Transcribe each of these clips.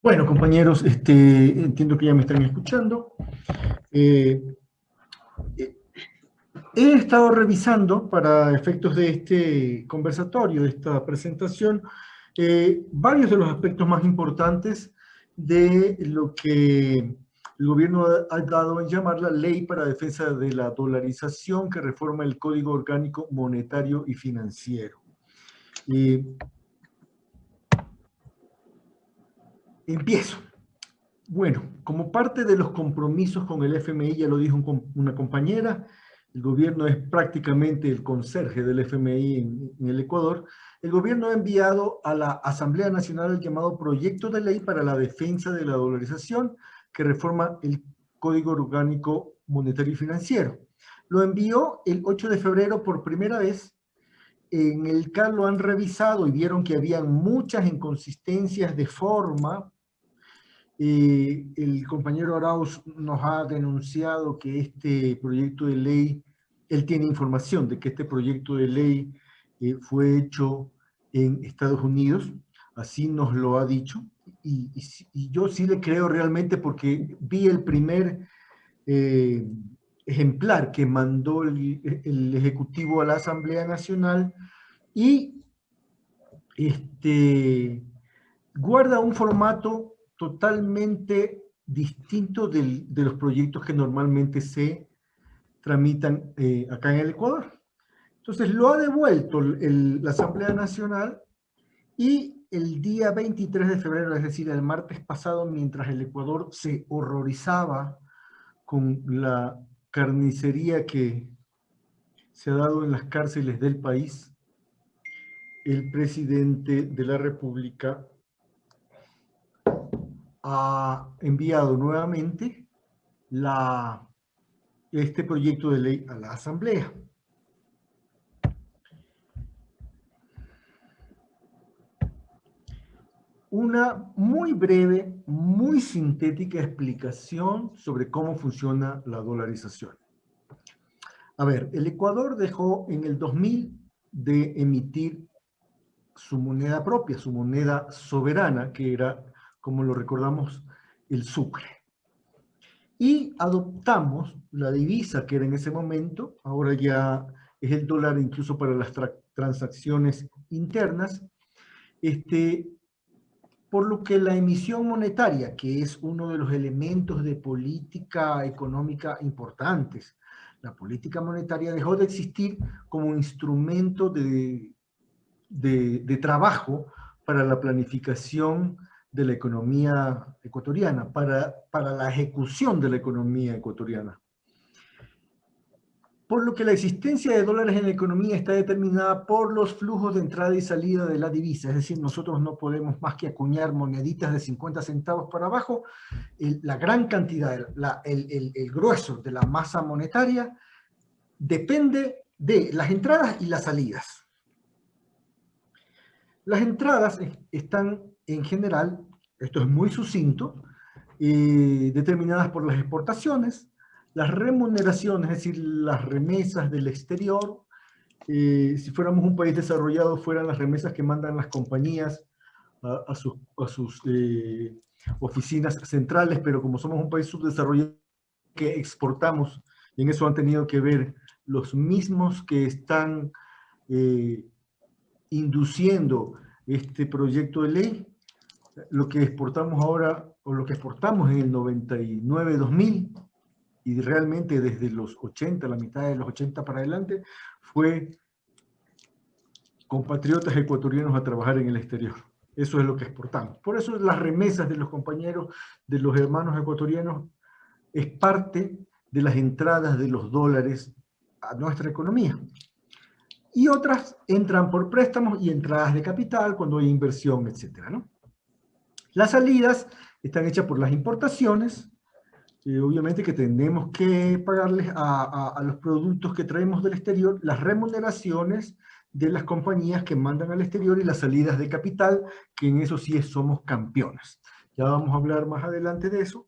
Bueno, compañeros, entiendo que ya me están escuchando. Eh, eh, He estado revisando para efectos de este conversatorio, de esta presentación, varios de los aspectos más importantes de lo que el gobierno ha dado en llamar la Ley para Defensa de la Dolarización, que reforma el Código Orgánico Monetario y Financiero. Empiezo. Bueno, como parte de los compromisos con el FMI, ya lo dijo una compañera, el gobierno es prácticamente el conserje del FMI en el Ecuador. El gobierno ha enviado a la Asamblea Nacional el llamado Proyecto de Ley para la Defensa de la Dolarización, que reforma el Código Orgánico Monetario y Financiero. Lo envió el 8 de febrero por primera vez. En el CAR lo han revisado y vieron que habían muchas inconsistencias de forma. El compañero Arauz nos ha denunciado que este proyecto de ley, él tiene información de que este proyecto de ley fue hecho en Estados Unidos, así nos lo ha dicho, y yo sí le creo realmente porque vi el primer ejemplar que mandó el Ejecutivo a la Asamblea Nacional y guarda un formato totalmente distinto de los proyectos que normalmente se tramitan acá en el Ecuador. Entonces lo ha devuelto la Asamblea Nacional y el día 23 de febrero, es decir, el martes pasado, mientras el Ecuador se horrorizaba con la carnicería que se ha dado en las cárceles del país, el presidente de la República ha enviado nuevamente este proyecto de ley a la Asamblea. Una muy breve, muy sintética explicación sobre cómo funciona la dolarización. A ver, el Ecuador dejó en el 2000 de emitir su moneda propia, su moneda soberana, que era, como lo recordamos, el sucre. Y adoptamos la divisa que era en ese momento, ahora ya es el dólar incluso para las transacciones internas, por lo que la emisión monetaria, que es uno de los elementos de política económica importantes, la política monetaria dejó de existir como instrumento de trabajo para la planificación de la economía ecuatoriana, para la ejecución de la economía ecuatoriana. Por lo que la existencia de dólares en la economía está determinada por los flujos de entrada y salida de la divisa, es decir, nosotros no podemos más que acuñar moneditas de 50 centavos para abajo, la gran cantidad, el grueso de la masa monetaria depende de las entradas y las salidas. Las entradas están en general, esto es muy sucinto, determinadas por las exportaciones, las remuneraciones, es decir, las remesas del exterior. Si fuéramos un país desarrollado, fueran las remesas que mandan las compañías a sus oficinas centrales, pero como somos un país subdesarrollado que exportamos, y en eso han tenido que ver los mismos que están induciendo este proyecto de ley, lo que exportamos ahora, o lo que exportamos en el 99-2000, y realmente desde los 80, la mitad de los 80 para adelante, fue compatriotas ecuatorianos a trabajar en el exterior. Eso es lo que exportamos. Por eso las remesas de los compañeros, de los hermanos ecuatorianos, es parte de las entradas de los dólares a nuestra economía. Y otras entran por préstamos y entradas de capital cuando hay inversión, etcétera, ¿no? Las salidas están hechas por las importaciones, obviamente que tenemos que pagarles a los productos que traemos del exterior, las remuneraciones de las compañías que mandan al exterior y las salidas de capital, que en eso sí somos campeones. Ya vamos a hablar más adelante de eso.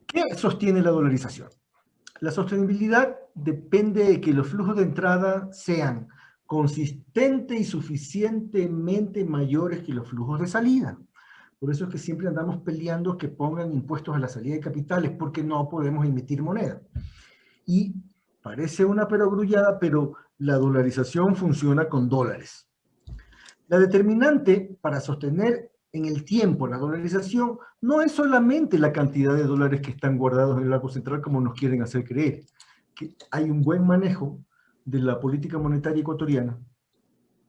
¿Qué sostiene la dolarización? La sostenibilidad depende de que los flujos de entrada sean consistentes y suficientemente mayores que los flujos de salida. Por eso es que siempre andamos peleando que pongan impuestos a la salida de capitales, porque no podemos emitir moneda. Y parece una perogrullada, pero la dolarización funciona con dólares. La determinante para sostener en el tiempo la dolarización no es solamente la cantidad de dólares que están guardados en el Banco Central, como nos quieren hacer creer, que hay un buen manejo de la política monetaria ecuatoriana.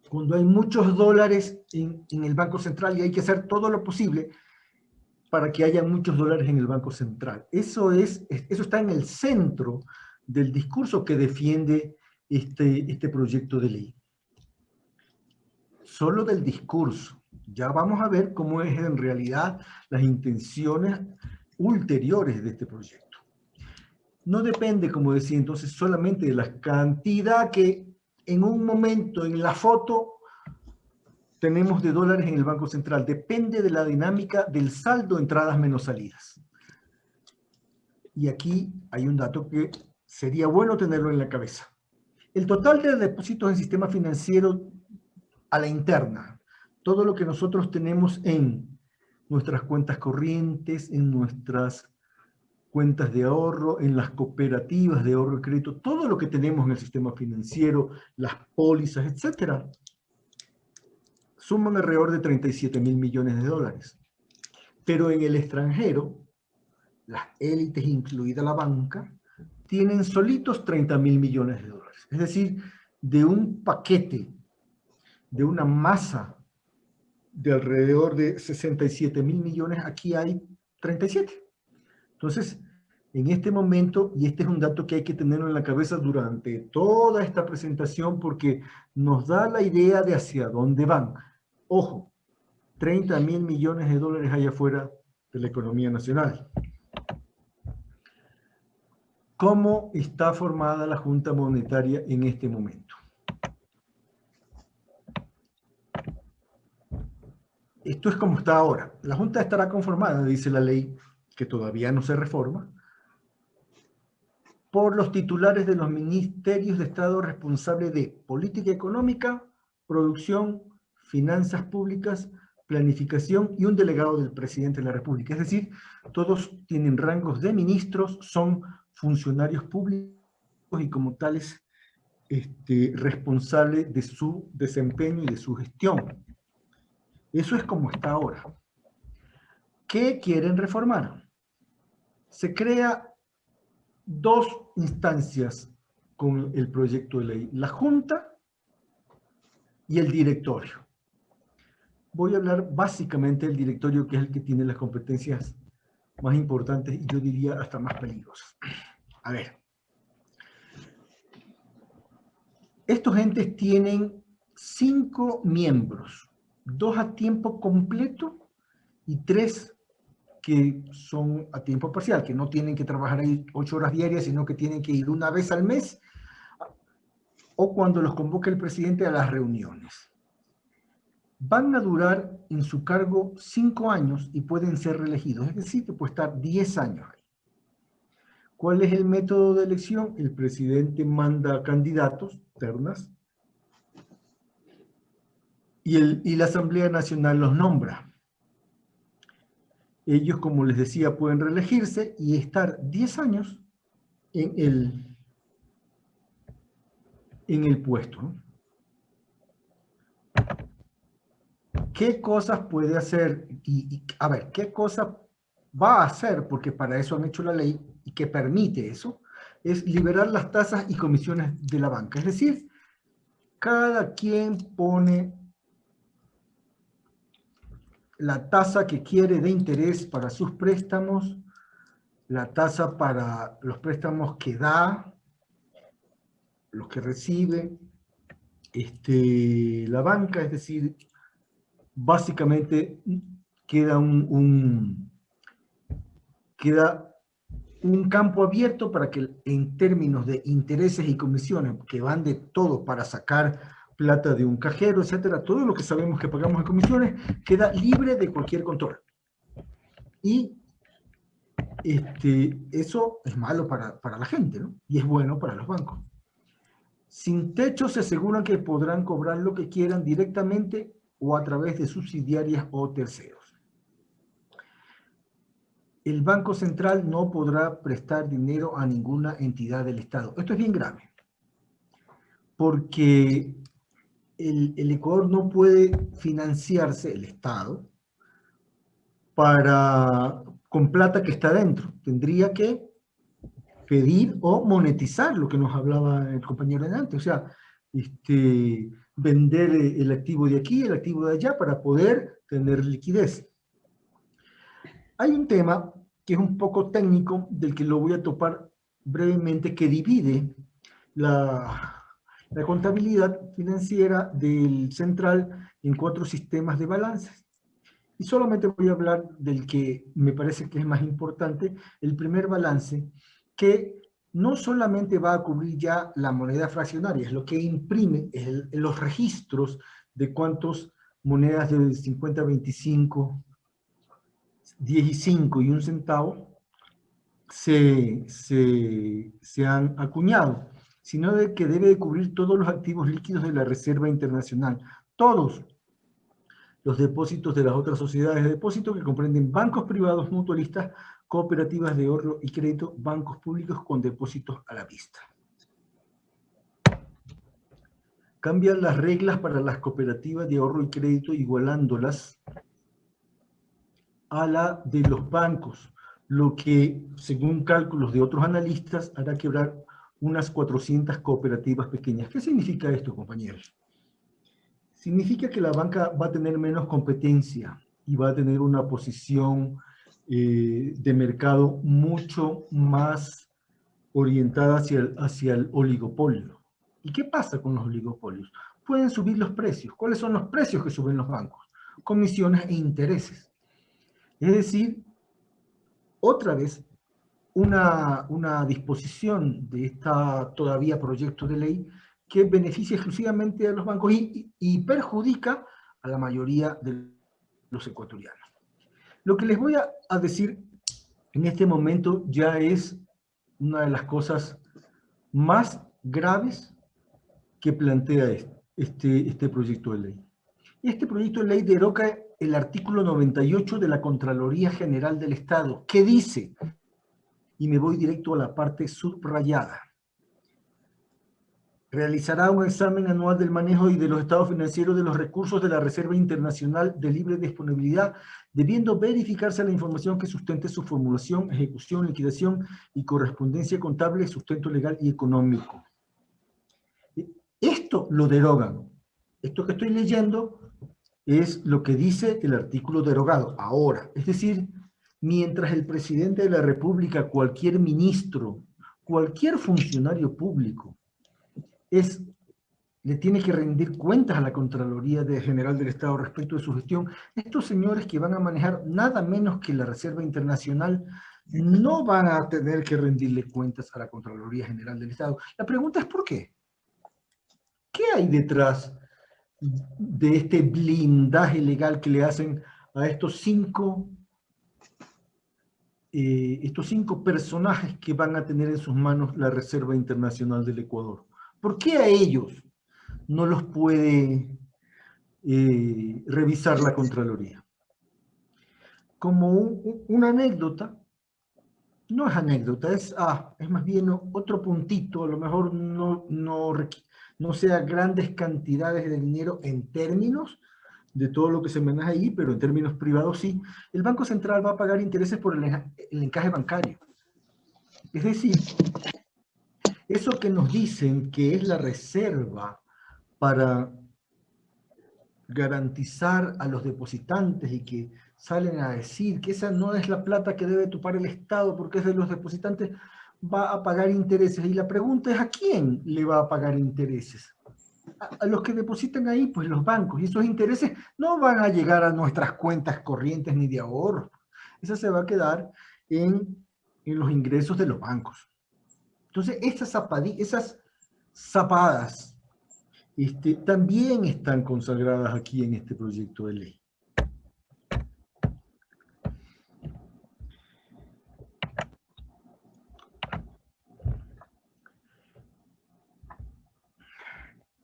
Cuando hay muchos dólares en el Banco Central y hay que hacer todo lo posible para que haya muchos dólares en el Banco Central. Eso está en el centro del discurso que defiende este proyecto de ley. Solo del discurso. Ya vamos a ver cómo es en realidad las intenciones ulteriores de este proyecto. No depende, como decía entonces, solamente de la cantidad que en un momento en la foto tenemos de dólares en el Banco Central. Depende de la dinámica del saldo entradas menos salidas. Y aquí hay un dato que sería bueno tenerlo en la cabeza. El total de depósitos en sistema financiero a la interna, todo lo que nosotros tenemos en nuestras cuentas corrientes, en nuestras cuentas de ahorro, en las cooperativas de ahorro y crédito, todo lo que tenemos en el sistema financiero, las pólizas, etcétera, suman alrededor de 37.000 millones de dólares. Pero en el extranjero, las élites, incluida la banca, tienen solitos 30.000 millones de dólares. Es decir, de un paquete, de una masa de alrededor de 67.000 millones, aquí hay 37. Entonces, en este momento, y este es un dato que hay que tenerlo en la cabeza durante toda esta presentación, porque nos da la idea de hacia dónde van. Ojo, 30.000 millones de dólares allá afuera de la economía nacional. ¿Cómo está formada la Junta Monetaria en este momento? Esto es como está ahora. La Junta estará conformada, dice la ley, que todavía no se reforma, por los titulares de los ministerios de Estado responsables de política económica, producción, finanzas públicas, planificación y un delegado del presidente de la República. Es decir, todos tienen rangos de ministros, son funcionarios públicos y como tales responsables de su desempeño y de su gestión. Eso es como está ahora. ¿Qué quieren reformar? Se crea dos instancias con el proyecto de ley, la Junta y el directorio. Voy a hablar básicamente del directorio, que es el que tiene las competencias más importantes y yo diría hasta más peligrosas. A ver. Estos entes tienen 5 miembros, 2 a tiempo completo y 3 que son a tiempo parcial, que no tienen que trabajar ahí 8 horas diarias, sino que tienen que ir una vez al mes o cuando los convoque el presidente a las reuniones. Van a durar en su cargo 5 años y pueden ser reelegidos, es decir, que puede estar 10 años ahí. ¿Cuál es el método de elección? El presidente manda candidatos, ternas, y la Asamblea Nacional los nombra. Ellos, como les decía, pueden reelegirse y estar 10 años en el puesto, ¿no? ¿Qué cosas puede hacer? A ver, ¿qué cosa va a hacer? Porque para eso han hecho la ley y que permite eso, es liberar las tasas y comisiones de la banca. Es decir, cada quien pone la tasa que quiere de interés para sus préstamos, la tasa para los préstamos que da, los que recibe la banca, es decir, básicamente queda queda un campo abierto para que en términos de intereses y comisiones, que van de todo para sacar plata de un cajero, etcétera, todo lo que sabemos que pagamos en comisiones, queda libre de cualquier control. Y eso es malo para la gente, ¿no? Y es bueno para los bancos. Sin techo se aseguran que podrán cobrar lo que quieran directamente o a través de subsidiarias o terceros. El Banco Central no podrá prestar dinero a ninguna entidad del Estado. Esto es bien grave, porque el Ecuador no puede financiarse, el Estado, con plata que está dentro. Tendría que pedir o monetizar, lo que nos hablaba el compañero de antes, o sea, vender el activo de aquí, el activo de allá, para poder tener liquidez. Hay un tema que es un poco técnico, del que lo voy a topar brevemente, que divide la contabilidad financiera del central en 4 sistemas de balances. Y solamente voy a hablar del que me parece que es más importante, el primer balance, que no solamente va a cubrir ya la moneda fraccionaria, es lo que imprime los registros de cuántas monedas de 50, 25, 10 y 5 y 1 centavo se han acuñado, sino de que debe de cubrir todos los activos líquidos de la Reserva Internacional, todos los depósitos de las otras sociedades de depósito, que comprenden bancos privados, mutualistas, cooperativas de ahorro y crédito, bancos públicos con depósitos a la vista. Cambian las reglas para las cooperativas de ahorro y crédito, igualándolas a la de los bancos, lo que, según cálculos de otros analistas, hará quebrar unas 400 cooperativas pequeñas. ¿Qué significa esto, compañeros? Significa que la banca va a tener menos competencia y va a tener una posición de mercado mucho más orientada hacia el oligopolio. ¿Y qué pasa con los oligopolios? Pueden subir los precios. ¿Cuáles son los precios que suben los bancos? Comisiones e intereses. Es decir, otra vez, una disposición de esta todavía proyecto de ley que beneficia exclusivamente a los bancos y perjudica a la mayoría de los ecuatorianos. Lo que les voy a decir en este momento ya es una de las cosas más graves que plantea este proyecto de ley. Este proyecto de ley deroga el artículo 98 de la Contraloría General del Estado, que dice, y me voy directo a la parte subrayada, realizará un examen anual del manejo y de los estados financieros de los recursos de la Reserva Internacional de libre disponibilidad, debiendo verificarse la información que sustente su formulación, ejecución, liquidación y correspondencia contable, sustento legal y económico. Esto lo derogan. Esto que estoy leyendo es lo que dice el artículo derogado ahora. Es decir, mientras el presidente de la República, cualquier ministro, cualquier funcionario público, le tiene que rendir cuentas a la Contraloría General del Estado respecto de su gestión, estos señores que van a manejar nada menos que la Reserva Internacional no van a tener que rendirle cuentas a la Contraloría General del Estado. La pregunta es ¿por qué? ¿Qué hay detrás de este blindaje legal que le hacen a estos cinco personajes que van a tener en sus manos la Reserva Internacional del Ecuador? ¿Por qué a ellos no los puede revisar la Contraloría? Como una anécdota, no es anécdota, es más bien otro puntito, a lo mejor no sea grandes cantidades de dinero en términos de todo lo que se maneja ahí, pero en términos privados sí. El Banco Central va a pagar intereses por el encaje bancario. Es decir, eso que nos dicen que es la reserva para garantizar a los depositantes y que salen a decir que esa no es la plata que debe topar el Estado porque es de los depositantes, va a pagar intereses. Y la pregunta es, ¿a quién le va a pagar intereses? A los que depositan ahí, pues los bancos. Y esos intereses no van a llegar a nuestras cuentas corrientes ni de ahorro. Esa se va a quedar en los ingresos de los bancos. Entonces, esas zapadas también están consagradas aquí en este proyecto de ley.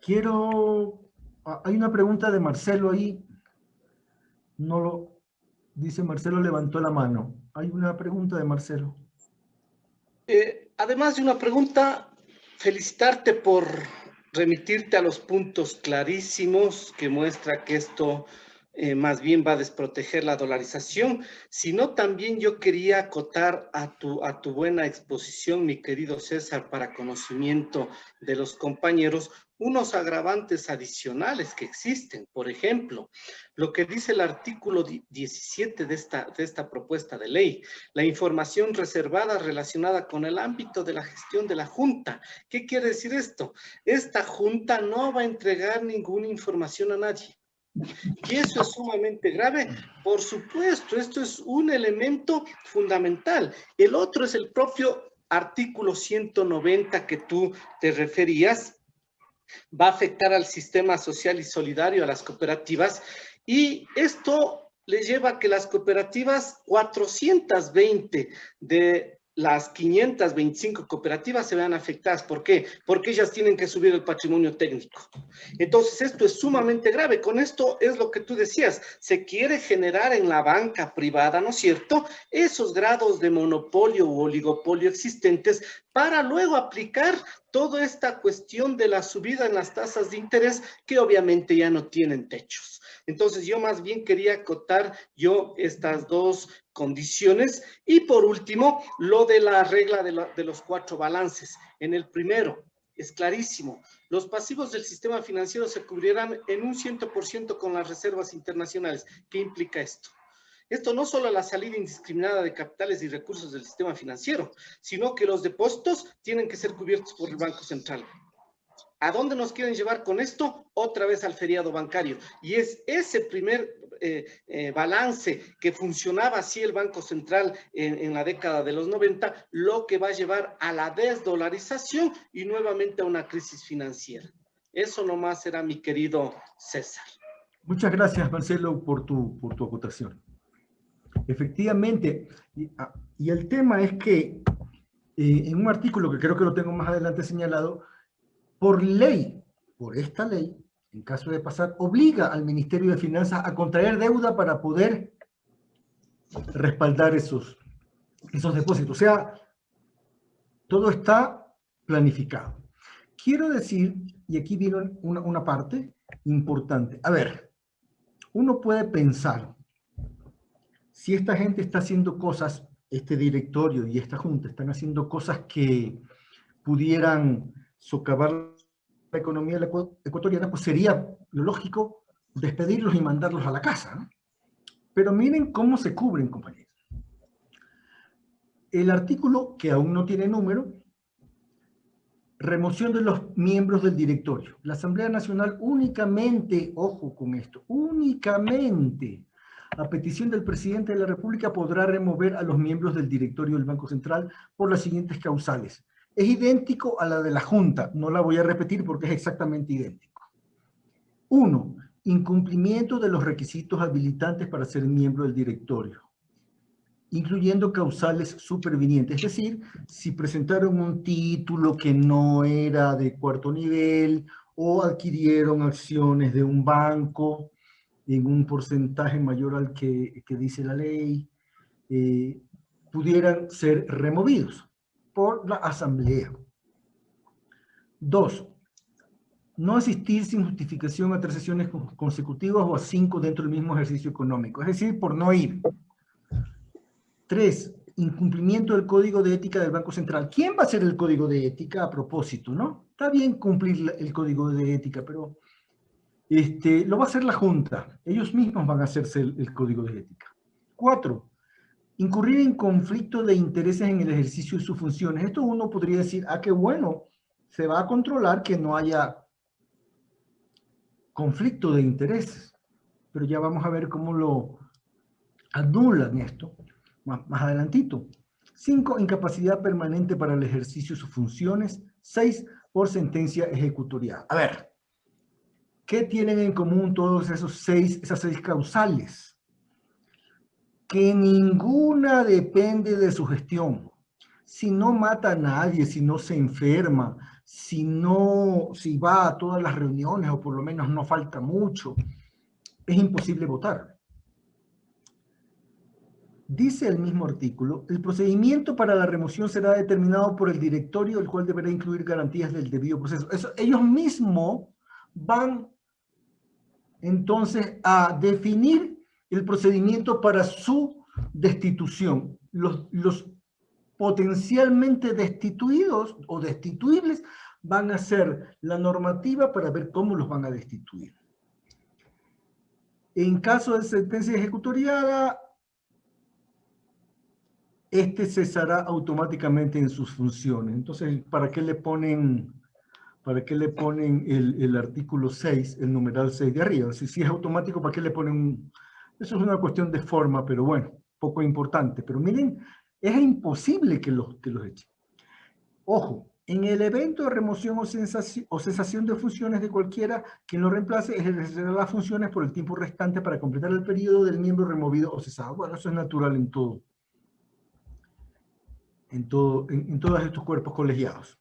Hay una pregunta de Marcelo ahí. No lo... Dice Marcelo levantó la mano. Hay una pregunta de Marcelo. Además de una pregunta, felicitarte por remitirte a los puntos clarísimos que muestra que esto más bien va a desproteger la dolarización, sino también yo quería acotar a tu buena exposición, mi querido César, para conocimiento de los compañeros, unos agravantes adicionales que existen. Por ejemplo, lo que dice el artículo 17 de esta propuesta de ley, la información reservada relacionada con el ámbito de la gestión de la Junta. ¿Qué quiere decir esto? Esta Junta no va a entregar ninguna información a nadie. Y eso es sumamente grave. Por supuesto, esto es un elemento fundamental. El otro es el propio artículo 190 que tú te referías. Va a afectar al sistema social y solidario, a las cooperativas, y esto le lleva a que las cooperativas, 420 de las 525 cooperativas se vean afectadas. ¿Por qué? Porque ellas tienen que subir el patrimonio técnico. Entonces, esto es sumamente grave. Con esto es lo que tú decías, se quiere generar en la banca privada, ¿no es cierto?, esos grados de monopolio u oligopolio existentes para luego aplicar toda esta cuestión de la subida en las tasas de interés que obviamente ya no tienen techos. Entonces, yo más bien quería acotar estas dos condiciones. Y por último, lo de la regla de los 4 balances. En el primero, es clarísimo, los pasivos del sistema financiero se cubrirán en un 100% con las reservas internacionales. ¿Qué implica esto? Esto no solo la salida indiscriminada de capitales y recursos del sistema financiero, sino que los depósitos tienen que ser cubiertos por el Banco Central. ¿A dónde nos quieren llevar con esto? Otra vez al feriado bancario. Y es ese primer balance que funcionaba así el Banco Central en la década de los 90, lo que va a llevar a la desdolarización y nuevamente a una crisis financiera. Eso nomás era, mi querido César. Muchas gracias, Marcelo, por tu acotación. Efectivamente, y el tema es que en un artículo que creo que lo tengo más adelante señalado, por ley, por esta ley, en caso de pasar, obliga al Ministerio de Finanzas a contraer deuda para poder respaldar esos depósitos. O sea, todo está planificado. Quiero decir, y aquí viene una parte importante. A ver, uno puede pensar, si esta gente está haciendo cosas, este directorio y esta junta están haciendo cosas que pudieran socavar la economía ecuatoriana, pues sería lo lógico despedirlos y mandarlos a la casa, ¿no? Pero miren cómo se cubren, compañeros. El artículo, que aún no tiene número, remoción de los miembros del directorio. La Asamblea Nacional únicamente, ojo con esto, únicamente a petición del presidente de la República podrá remover a los miembros del directorio del Banco Central por las siguientes causales. Es idéntico a la de la Junta, no la voy a repetir porque es exactamente idéntico. 1. Incumplimiento de los requisitos habilitantes para ser miembro del directorio, incluyendo causales supervinientes, es decir, si presentaron un título que no era de 4º nivel o adquirieron acciones de un banco en un porcentaje mayor al que dice la ley, pudieran ser removidos por la Asamblea. 2. No asistir sin justificación a 3 sesiones consecutivas o a 5 dentro del mismo ejercicio económico, es decir, por no ir. 3. Incumplimiento del Código de Ética del Banco Central. ¿Quién va a hacer el Código de Ética a propósito, no? Está bien cumplir el Código de Ética, pero lo va a hacer la Junta. Ellos mismos van a hacerse el Código de Ética. 4. Incurrir en conflicto de intereses en el ejercicio de sus funciones. Esto uno podría decir, qué bueno, se va a controlar que no haya conflicto de intereses. Pero ya vamos a ver cómo lo anulan esto más adelantito. 5, incapacidad permanente para el ejercicio de sus funciones. 6, por sentencia ejecutorial. A ver, ¿qué tienen en común todos esas 6 causales? Que ninguna depende de su gestión. si no mata a nadie, si no se enferma, si va a todas las reuniones o por lo menos no falta mucho, es imposible votar. Dice el mismo artículo, el procedimiento para la remoción será determinado por el directorio, el cual deberá incluir garantías del debido proceso. Ellos mismos van entonces a definir el procedimiento para su destitución. Los potencialmente destituidos o destituibles van a ser la normativa para ver cómo los van a destituir. En caso de sentencia ejecutoriada, cesará automáticamente en sus funciones. Entonces, ¿para qué le ponen el artículo 6, el numeral 6 de arriba? Si es automático, ¿para qué le ponen? Eso es una cuestión de forma, pero bueno, poco importante. Pero miren, es imposible que los echen. Ojo, en el evento de remoción o cesación de funciones de cualquiera, quien lo reemplace ejercerá las funciones por el tiempo restante para completar el periodo del miembro removido o cesado. Bueno, eso es natural en todos estos cuerpos colegiados.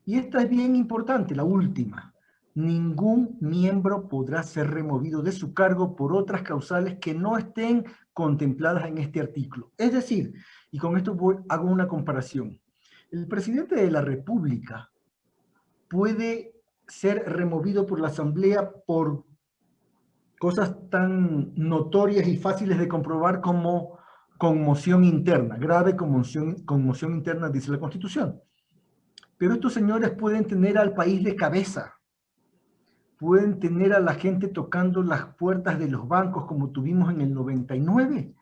Y esta es bien importante, la última. Ningún miembro podrá ser removido de su cargo por otras causales que no estén contempladas en este artículo. Es decir, y con esto hago una comparación. El presidente de la República puede ser removido por la Asamblea por cosas tan notorias y fáciles de comprobar como conmoción interna, grave conmoción interna, dice la Constitución. Pero estos señores pueden tener al país de cabeza, pueden tener a la gente tocando las puertas de los bancos como tuvimos en el 99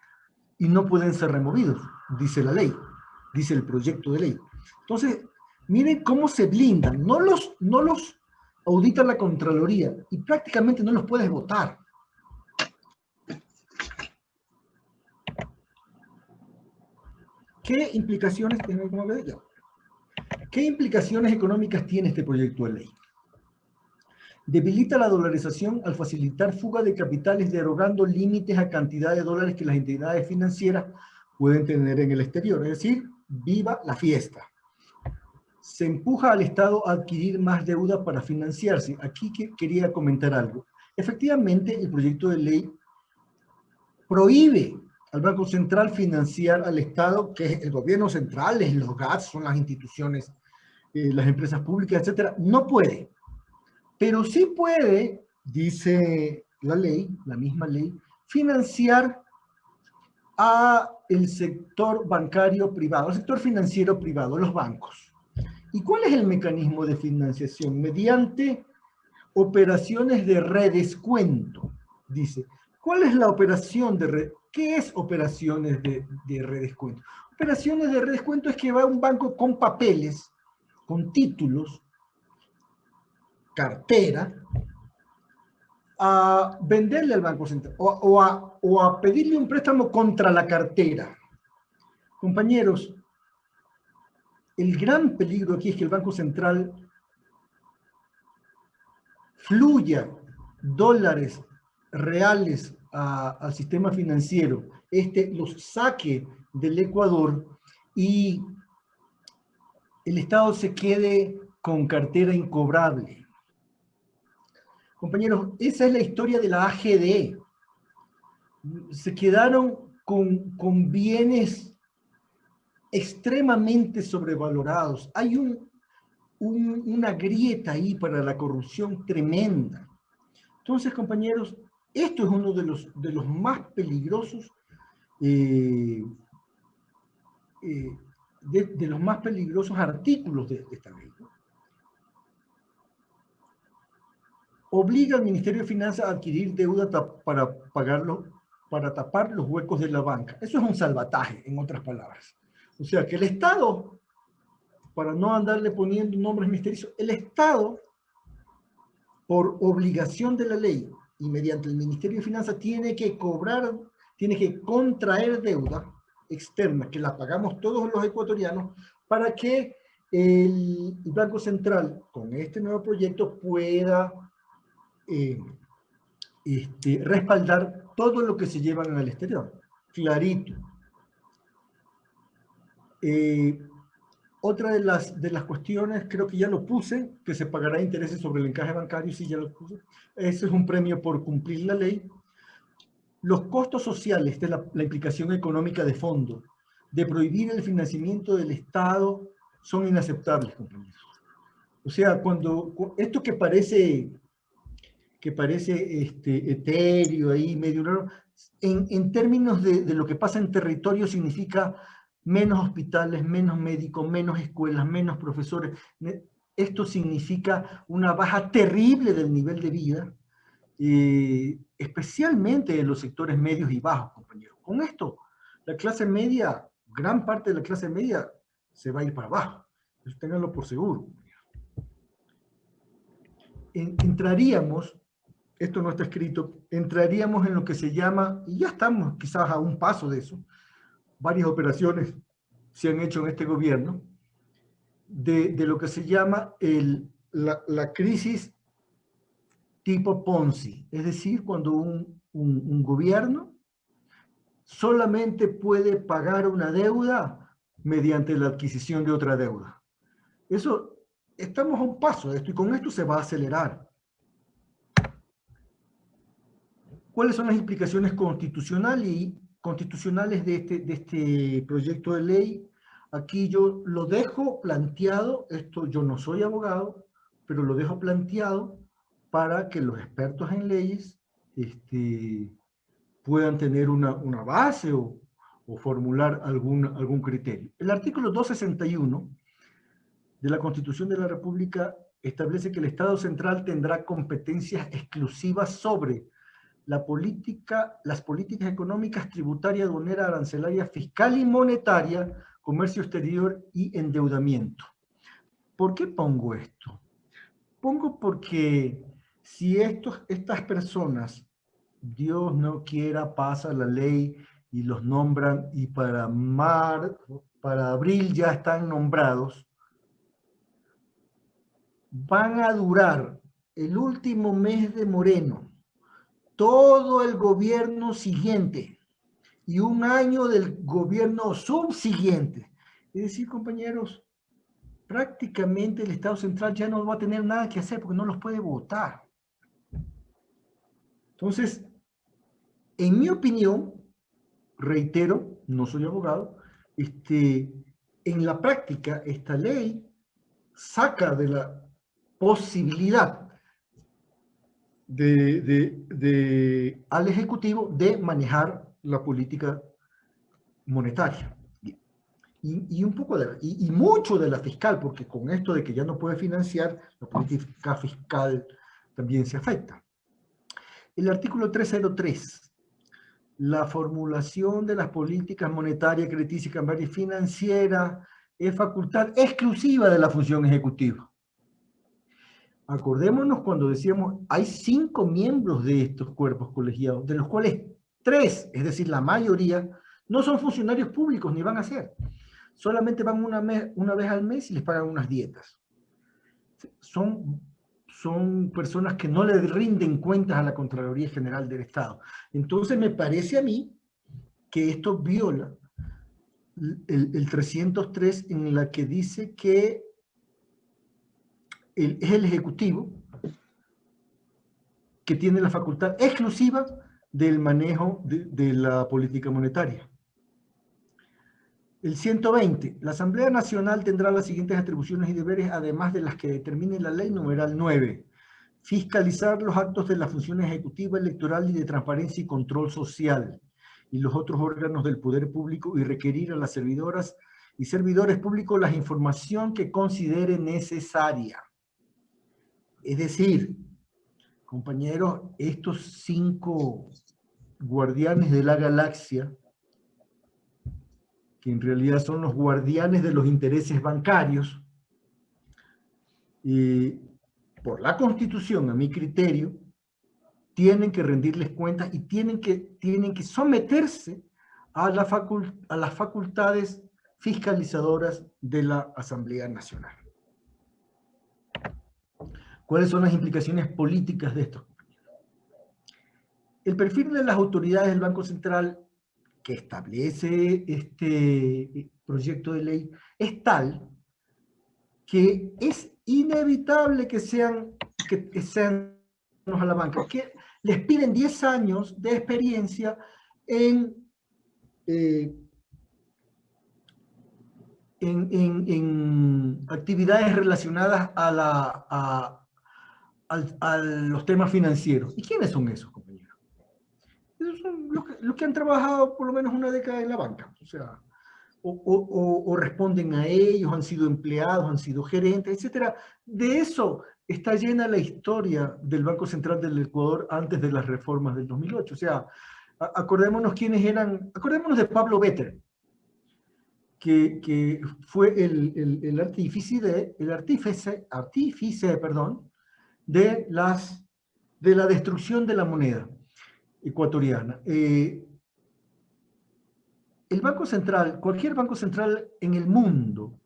y no pueden ser removidos, dice la ley, dice el proyecto de ley. Entonces, miren cómo se blindan, no los audita la Contraloría y prácticamente no los puedes votar. ¿Qué implicaciones económicas tiene este proyecto de ley? Debilita la dolarización al facilitar fuga de capitales, derogando límites a cantidad de dólares que las entidades financieras pueden tener en el exterior. Es decir, viva la fiesta. Se empuja al Estado a adquirir más deuda para financiarse. Aquí quería comentar algo. Efectivamente, el proyecto de ley prohíbe al Banco Central financiar al Estado, que es el gobierno central, los GATS, son las instituciones, las empresas públicas, etcétera. No puede. Pero sí puede, dice la ley, la misma ley, financiar a el sector bancario privado, el sector financiero privado, los bancos. ¿Y cuál es el mecanismo de financiación? Mediante operaciones de redescuento, dice. ¿Cuál es la operación ¿Qué es operaciones de redescuento? Operaciones de redescuento es que va un banco con papeles, con títulos, cartera, a venderle al Banco Central o a pedirle un préstamo contra la cartera. Compañeros, el gran peligro aquí es que el Banco Central fluya dólares reales al sistema financiero, los saque del Ecuador y el Estado se quede con cartera incobrable. Compañeros, esa es la historia de la AGD. Se quedaron con bienes extremadamente sobrevalorados. Hay una grieta ahí para la corrupción tremenda. Entonces, compañeros, esto es uno de los más peligrosos de los más peligrosos artículos de esta ley. Obliga al Ministerio de Finanzas a adquirir deuda para tapar los huecos de la banca. Eso es un salvataje, en otras palabras. O sea, que el Estado, para no andarle poniendo nombres misteriosos, el Estado, por obligación de la ley y mediante el Ministerio de Finanzas, tiene que contraer deuda externa, que la pagamos todos los ecuatorianos, para que el Banco Central, con este nuevo proyecto, pueda respaldar todo lo que se llevan al exterior. Clarito. Otra de las cuestiones, creo que ya lo puse, que se pagará intereses sobre el encaje bancario, sí, ya lo puse. Ese es un premio por cumplir la ley. Los costos sociales de la implicación económica de fondo, de prohibir el financiamiento del Estado, son inaceptables, compañeros. O sea, esto que parece etéreo ahí, medio raro, en términos de lo que pasa en territorio significa menos hospitales, menos médicos, menos escuelas, menos profesores. Esto significa una baja terrible del nivel de vida, especialmente en los sectores medios y bajos, compañeros. Con esto, la clase media, gran parte de la clase media, se va a ir para abajo. Eso ténganlo por seguro. Entraríamos, esto no está escrito, entraríamos en lo que se llama, y ya estamos quizás a un paso de eso, varias operaciones se han hecho en este gobierno, de lo que se llama la crisis tipo Ponzi, es decir, cuando un gobierno solamente puede pagar una deuda mediante la adquisición de otra deuda. Eso, estamos a un paso de esto y con esto se va a acelerar. ¿Cuáles son las implicaciones constitucionales de este proyecto de ley? Aquí yo lo dejo planteado, esto yo no soy abogado, pero lo dejo planteado para que los expertos en leyes puedan tener una base o formular algún criterio. El artículo 261 de la Constitución de la República establece que el Estado central tendrá competencias exclusivas sobre las políticas económicas, tributaria, aduanera, arancelaria, fiscal y monetaria, comercio exterior y endeudamiento. ¿Por qué pongo esto? Pongo porque si estas personas, Dios no quiera, pasa la ley y los nombran y para abril ya están nombrados, van a durar el último mes de Moreno, todo el gobierno siguiente y un año del gobierno subsiguiente. Es decir, compañeros, prácticamente el Estado central ya no va a tener nada que hacer porque no los puede votar. Entonces, en mi opinión, reitero, no soy abogado, en la práctica esta ley saca de la posibilidad al Ejecutivo de manejar la política monetaria. Y un poco y mucho de la fiscal, porque con esto de que ya no puede financiar, la política fiscal también se afecta. El artículo 303, la formulación de las políticas monetarias, crediticias, cambiarias y financieras es facultad exclusiva de la función ejecutiva. Acordémonos cuando decíamos, hay 5 miembros de estos cuerpos colegiados, de los cuales 3, es decir, la mayoría, no son funcionarios públicos ni van a ser. Solamente van una vez al mes y les pagan unas dietas. Son personas que no le rinden cuentas a la Contraloría General del Estado. Entonces me parece a mí que esto viola el 303 en la que dice que es el Ejecutivo que tiene la facultad exclusiva del manejo de la política monetaria. El 120, la Asamblea Nacional tendrá las siguientes atribuciones y deberes, además de las que determine la ley numeral 9. Fiscalizar los actos de la función ejecutiva, electoral y de transparencia y control social y los otros órganos del poder público y requerir a las servidoras y servidores públicos la información que considere necesaria. Es decir, compañeros, estos 5 guardianes de la galaxia, que en realidad son los guardianes de los intereses bancarios, por la Constitución, a mi criterio, tienen que rendirles cuentas y tienen que someterse a las facultades fiscalizadoras de la Asamblea Nacional. ¿Cuáles son las implicaciones políticas de esto? El perfil de las autoridades del Banco Central que establece este proyecto de ley es tal que es inevitable que sean a la banca, que les piden 10 años de experiencia en actividades relacionadas a los temas financieros. ¿Y quiénes son esos, compañeros? Esos son los que han trabajado por lo menos una década en la banca. O sea, o responden a ellos, han sido empleados, han sido gerentes, etc. De eso está llena la historia del Banco Central del Ecuador antes de las reformas del 2008. O sea, acordémonos quiénes eran, acordémonos de Pablo Béter, que fue el artífice, perdón, de la destrucción de la moneda ecuatoriana. El Banco Central, cualquier banco central en el mundo,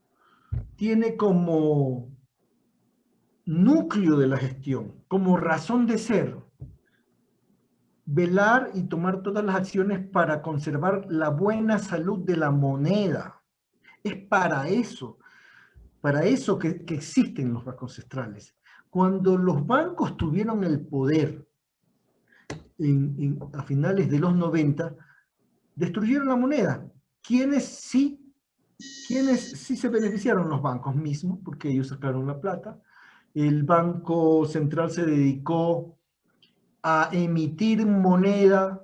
tiene como núcleo de la gestión, como razón de ser, velar y tomar todas las acciones para conservar la buena salud de la moneda. Es para eso que existen los bancos centrales. Cuando los bancos tuvieron el poder a finales de los 90, destruyeron la moneda. ¿Quiénes sí se beneficiaron? Los bancos mismos, porque ellos sacaron la plata. El Banco Central se dedicó a emitir moneda,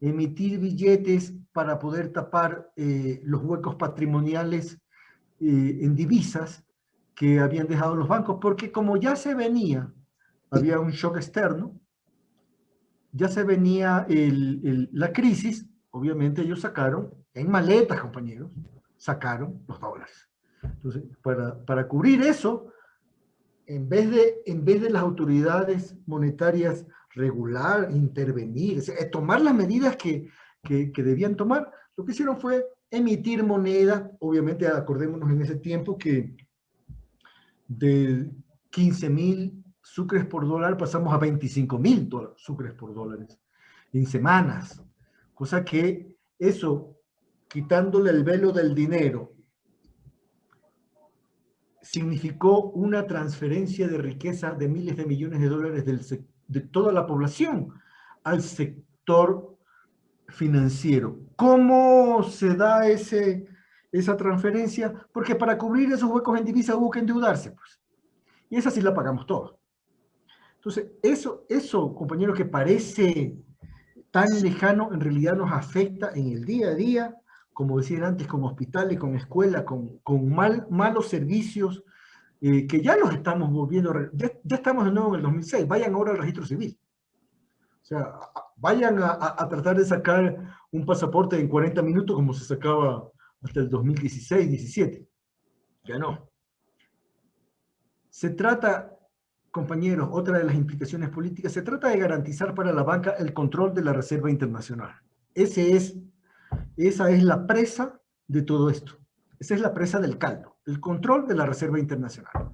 emitir billetes para poder tapar los huecos patrimoniales en divisas que habían dejado los bancos, porque como ya se venía, había un shock externo, ya se venía la crisis, obviamente ellos sacaron, en maletas, compañeros, sacaron los dólares. Entonces, para cubrir eso, en vez de las autoridades monetarias regular, intervenir, tomar las medidas que debían tomar, lo que hicieron fue emitir moneda. Obviamente, acordémonos en ese tiempo que de 15.000 sucres por dólar pasamos a 25.000 sucres por dólares en semanas, cosa que eso, quitándole el velo del dinero, significó una transferencia de riqueza de miles de millones de dólares de toda la población al sector financiero. ¿Cómo se da esa transferencia? Porque para cubrir esos huecos en divisa hubo que endeudarse, pues. Y esa sí la pagamos todos. Entonces, eso, compañeros, que parece tan lejano, en realidad nos afecta en el día a día, como decían antes, con hospitales, con escuelas, con malos servicios, que ya los estamos volviendo, ya estamos de nuevo en el 2006, vayan ahora al registro civil. O sea, vayan a tratar de sacar un pasaporte en 40 minutos como se sacaba hasta el 2016-17. Ya no. Se trata, compañeros, otra de las implicaciones políticas, se trata de garantizar para la banca el control de la Reserva Internacional. Esa es la presa de todo esto. Esa es la presa del caldo, el control de la Reserva Internacional.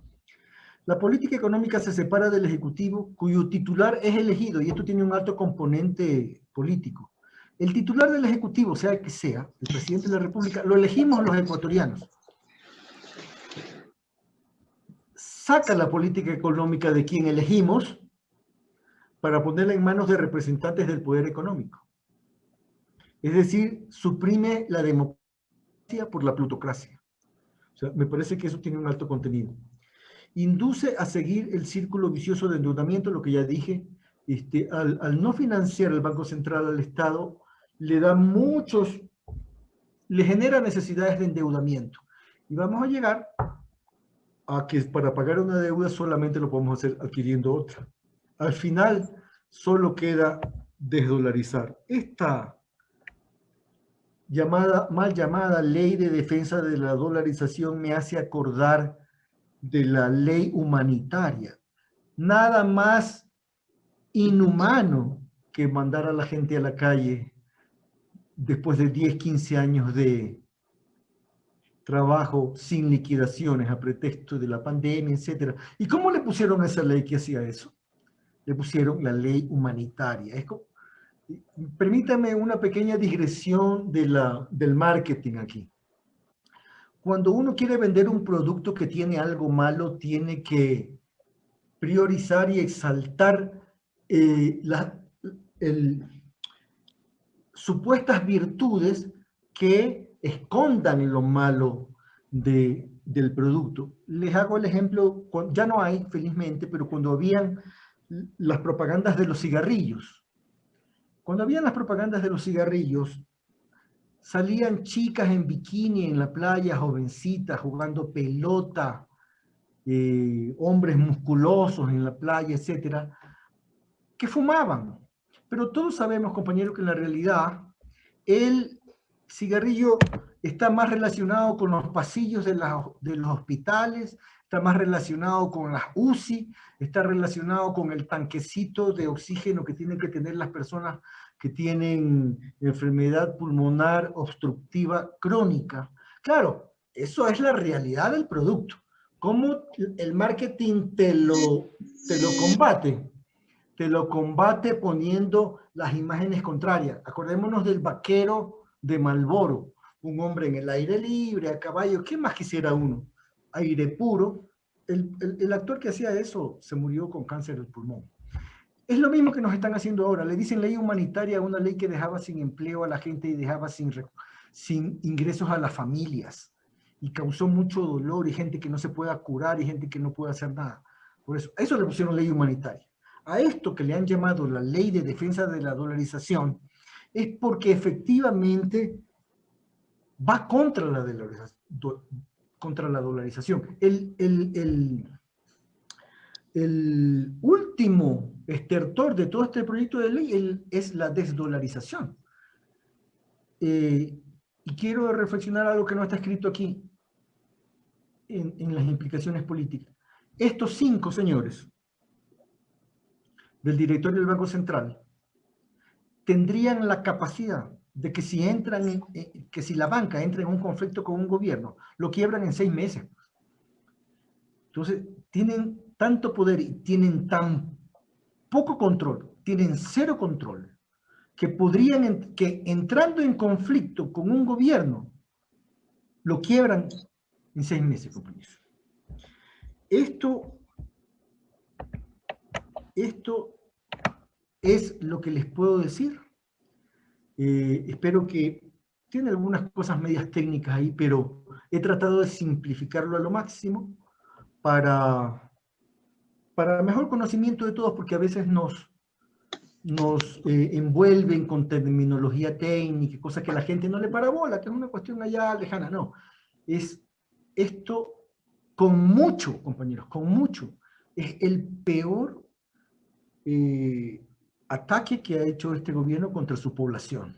La política económica se separa del Ejecutivo, cuyo titular es elegido, y esto tiene un alto componente político. El titular del Ejecutivo, sea que sea, el presidente de la República, lo elegimos los ecuatorianos. Saca la política económica de quien elegimos para ponerla en manos de representantes del poder económico. Es decir, suprime la democracia por la plutocracia. O sea, me parece que eso tiene un alto contenido. Induce a seguir el círculo vicioso de endeudamiento, lo que ya dije, al no financiar el Banco Central al Estado, le genera necesidades de endeudamiento. Y vamos a llegar a que para pagar una deuda solamente lo podemos hacer adquiriendo otra. Al final, solo queda desdolarizar. Esta mal llamada ley de defensa de la dolarización me hace acordar de la ley humanitaria. Nada más inhumano que mandar a la gente a la calle después de 10, 15 años de trabajo sin liquidaciones a pretexto de la pandemia, etc. ¿Y cómo le pusieron a esa ley que hacía eso? Le pusieron la ley humanitaria. Permítame una pequeña digresión del marketing aquí. cuando uno quiere vender un producto que tiene algo malo, tiene que priorizar y exaltar supuestas virtudes que escondan lo malo del producto. Les hago el ejemplo, ya no hay, felizmente, pero cuando habían las propagandas de los cigarrillos. Cuando habían las propagandas de los cigarrillos, salían chicas en bikini en la playa, jovencitas, jugando pelota, hombres musculosos en la playa, etcétera, que fumaban. Pero todos sabemos, compañeros, que en la realidad el cigarrillo está más relacionado con los pasillos de los hospitales, está más relacionado con las UCI, está relacionado con el tanquecito de oxígeno que tienen que tener las personas que tienen enfermedad pulmonar obstructiva crónica. Claro, eso es la realidad del producto. ¿Cómo el marketing te lo combate? Te lo combate poniendo las imágenes contrarias. Acordémonos del vaquero de Marlboro, un hombre en el aire libre, a caballo. ¿Qué más quisiera uno? Aire puro. El actor que hacía eso se murió con cáncer del pulmón. Es lo mismo que nos están haciendo ahora. Le dicen ley humanitaria, una ley que dejaba sin empleo a la gente y dejaba sin ingresos a las familias. Y causó mucho dolor y gente que no se pueda curar y gente que no puede hacer nada. Por eso le pusieron ley humanitaria. A esto que le han llamado la ley de defensa de la dolarización es porque efectivamente va contra la dolarización. El último estertor de todo este proyecto de ley es la desdolarización. Y quiero reflexionar algo que no está escrito aquí en las implicaciones políticas. Estos 5 señores del directorio del Banco Central tendrían la capacidad de que si la banca entra en un conflicto con un gobierno, lo quiebran en 6 meses. Entonces, tienen tanto poder y tienen tan poco control, tienen 0 control, que entrando en conflicto con un gobierno, lo quiebran en 6 meses, compañeros. Esto es lo que les puedo decir. Espero que tiene algunas cosas medias técnicas ahí, pero he tratado de simplificarlo a lo máximo para mejor conocimiento de todos, porque a veces nos envuelven con terminología técnica, cosas que la gente no le para bola, que es una cuestión allá lejana. No, es esto con mucho, compañeros, con mucho. Es el peor ataque que ha hecho este gobierno contra su población.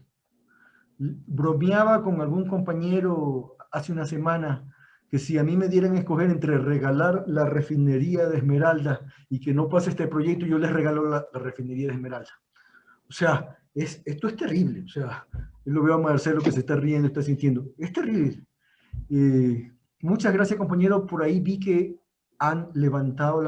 Bromeaba con algún compañero hace una semana que si a mí me dieran a escoger entre regalar la refinería de Esmeralda y que no pase este proyecto, yo les regalo la refinería de Esmeralda. O sea, esto es terrible. O sea, yo lo veo a Marcelo que se está riendo, está sintiendo. Es terrible. Muchas gracias, compañero. Por ahí vi que han levantado la